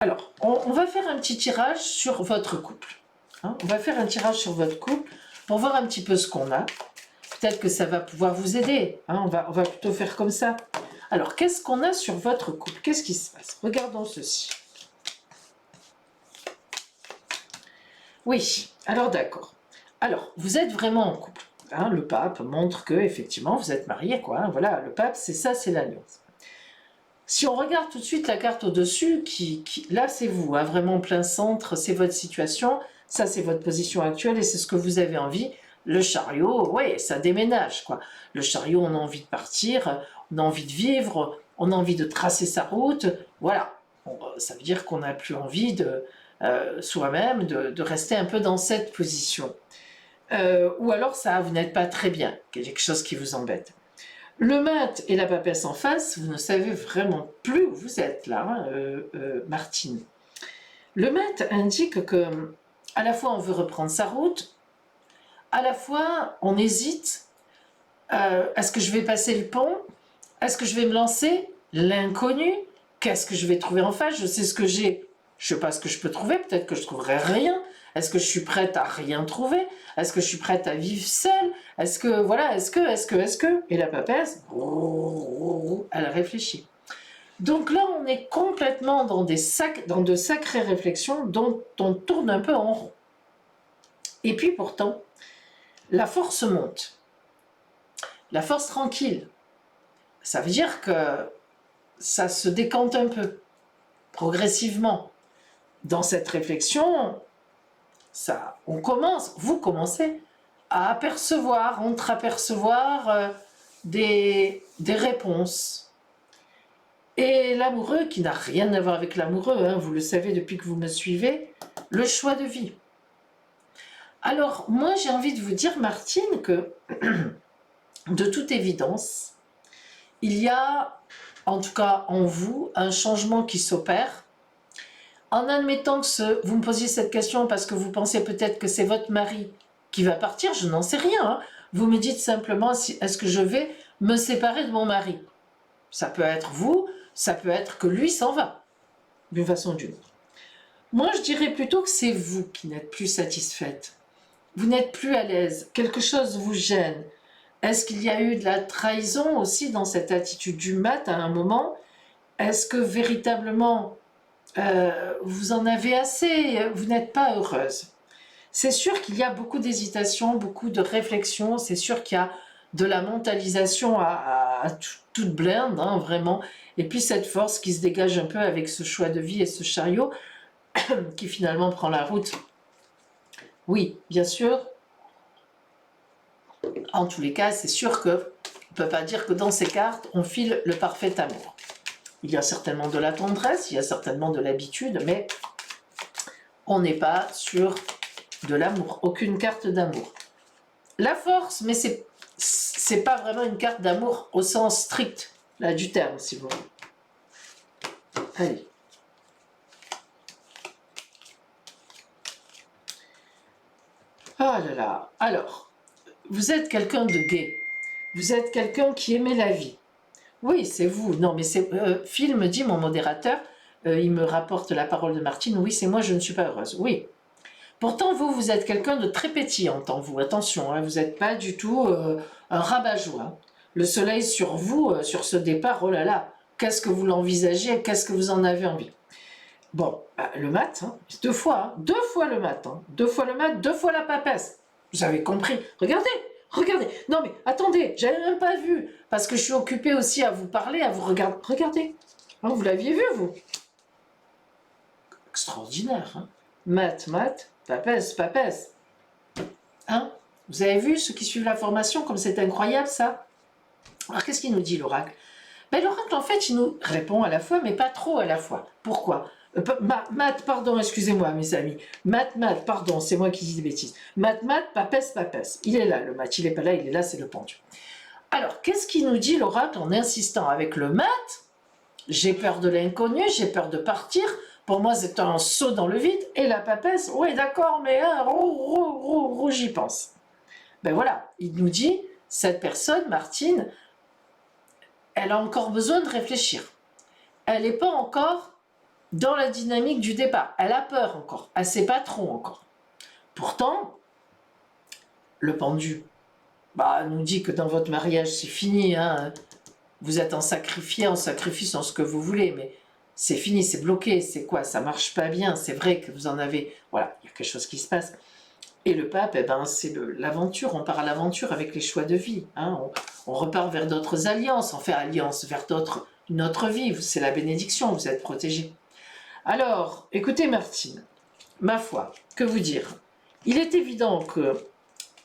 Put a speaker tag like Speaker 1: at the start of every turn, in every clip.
Speaker 1: Alors, on va faire un petit tirage sur votre couple. Hein, on va faire un tirage sur votre couple pour voir un petit peu ce qu'on a. Peut-être que ça va pouvoir vous aider. Hein, on va plutôt faire comme ça. Alors, qu'est-ce qu'on a sur votre couple? Qu'est-ce qui se passe? Regardons ceci. Oui, alors d'accord. Alors, vous êtes vraiment en couple. Hein, le pape montre que effectivement vous êtes mariés, quoi. Hein, voilà, le pape, c'est ça, c'est l'alliance. Si on regarde tout de suite la carte au-dessus, là c'est vous, hein, vraiment en plein centre, c'est votre situation, ça c'est votre position actuelle et c'est ce que vous avez envie. Le chariot, ouais, ça déménage, quoi. Le chariot, on a envie de partir, on a envie de vivre, on a envie de tracer sa route, voilà. Bon, ça veut dire qu'on n'a plus envie de soi-même de rester un peu dans cette position. Ou alors ça, vous n'êtes pas très bien, quelque chose qui vous embête. Le mat et la papesse en face, vous ne savez vraiment plus où vous êtes là, hein, Martine. Le mat indique que à la fois on veut reprendre sa route, à la fois on hésite, est-ce que je vais passer le pont? Est-ce que je vais me lancer? L'inconnu? Qu'est-ce que je vais trouver en face? Je sais ce que j'ai, je ne sais pas ce que je peux trouver, peut-être que je ne trouverai rien. Est-ce que je suis prête à rien trouver? Est-ce que je suis prête à vivre seule? Est-ce que, voilà, est-ce que... Et la papesse, elle réfléchit. Donc là, on est complètement dans de sacrées réflexions dont on tourne un peu en rond. Et puis pourtant, la force monte. La force tranquille. Ça veut dire que ça se décante un peu, progressivement. Dans cette réflexion, vous commencez à apercevoir, entreapercevoir des réponses. Et l'amoureux, qui n'a rien à voir avec l'amoureux, hein, vous le savez depuis que vous me suivez, le choix de vie. Alors, moi, j'ai envie de vous dire, Martine, que de toute évidence, il y a, en tout cas en vous, un changement qui s'opère. En admettant que vous me posiez cette question parce que vous pensez peut-être que c'est votre mari qui va partir, je n'en sais rien. Hein. Vous me dites simplement, est-ce que je vais me séparer de mon mari? Ça peut être vous, ça peut être que lui s'en va, d'une façon ou d'une autre. Moi, je dirais plutôt que c'est vous qui n'êtes plus satisfaite. Vous n'êtes plus à l'aise, quelque chose vous gêne. Est-ce qu'il y a eu de la trahison aussi dans cette attitude du mat à un moment? Est-ce que véritablement vous en avez assez, vous n'êtes pas heureuse? C'est sûr qu'il y a beaucoup d'hésitation, beaucoup de réflexion, c'est sûr qu'il y a de la mentalisation à toute blinde, hein, vraiment, et puis cette force qui se dégage un peu avec ce choix de vie et ce chariot qui finalement prend la route. Oui, bien sûr, en tous les cas, c'est sûr qu'on ne peut pas dire que dans ces cartes, on file le parfait amour. Il y a certainement de la tendresse, il y a certainement de l'habitude, mais on n'est pas sur de l'amour, aucune carte d'amour. La force, mais c'est pas vraiment une carte d'amour au sens strict là, du terme, si vous voulez. Allez. Ah là là, alors, vous êtes quelqu'un de gai, vous êtes quelqu'un qui aimait la vie. Oui, c'est vous. Non, mais c'est Phil me dit, mon modérateur, il me rapporte la parole de Martine, oui, c'est moi, je ne suis pas heureuse. Oui. Pourtant, vous êtes quelqu'un de très pétillant en vous. Attention, hein, vous n'êtes pas du tout un rabat-joie. Hein. Le soleil sur vous, sur ce départ, oh là là, qu'est-ce que vous l'envisagez, qu'est-ce que vous en avez envie? Bon, bah, le mat, hein, 2 fois, hein, 2 fois le mat, hein, 2 fois le mat, 2 fois la papesse. Vous avez compris? Regardez, regardez. Non mais attendez, j'avais même pas vu, parce que je suis occupée aussi à vous parler, à vous regarder. Regardez, hein, vous l'aviez vu, vous? Extraordinaire, hein? Mat, mat, papesse, papesse. Hein? Vous avez vu ceux qui suivent la formation, comme c'est incroyable ça? Alors qu'est-ce qu'il nous dit l'oracle? Ben, l'oracle en fait il nous répond à la fois mais pas trop à la fois. Pourquoi? Mat, pardon, excusez-moi mes amis. Mat, pardon, c'est moi qui dis des bêtises. Mat, papesse, papesse. Il est là le mat, il n'est pas là, il est là, c'est le pendu. Alors qu'est-ce qu'il nous dit l'oracle en insistant avec le mat? J'ai peur de l'inconnu, j'ai peur de partir. Pour moi, c'est un saut dans le vide. Et la papesse, oui, d'accord, mais hein, j'y pense. Ben voilà, il nous dit, cette personne, Martine, elle a encore besoin de réfléchir. Elle n'est pas encore dans la dynamique du départ. Elle a peur encore, elle ne sait pas trop encore. Pourtant, le pendu nous dit que dans votre mariage, c'est fini. Hein. Vous êtes en sacrifice, en ce que vous voulez, mais c'est fini, c'est bloqué. C'est quoi? Ça marche pas bien. C'est vrai que vous en avez... Voilà, il y a quelque chose qui se passe. Et le pape, c'est l'aventure. On part à l'aventure avec les choix de vie. Hein. On repart vers d'autres alliances. On fait alliance vers une autre vie. C'est la bénédiction, vous êtes protégés. Alors, écoutez Martine, ma foi, que vous dire? Il est évident que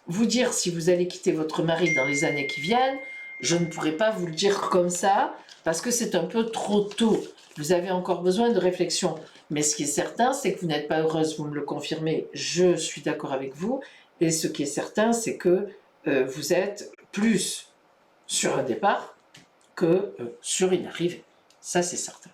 Speaker 1: vous dire si vous allez quitter votre mari dans les années qui viennent, je ne pourrais pas vous le dire comme ça, parce que c'est un peu trop tôt. Vous avez encore besoin de réflexion. Mais ce qui est certain, c'est que vous n'êtes pas heureuse, vous me le confirmez, je suis d'accord avec vous. Et ce qui est certain, c'est que vous êtes plus sur un départ que sur une arrivée. Ça, c'est certain.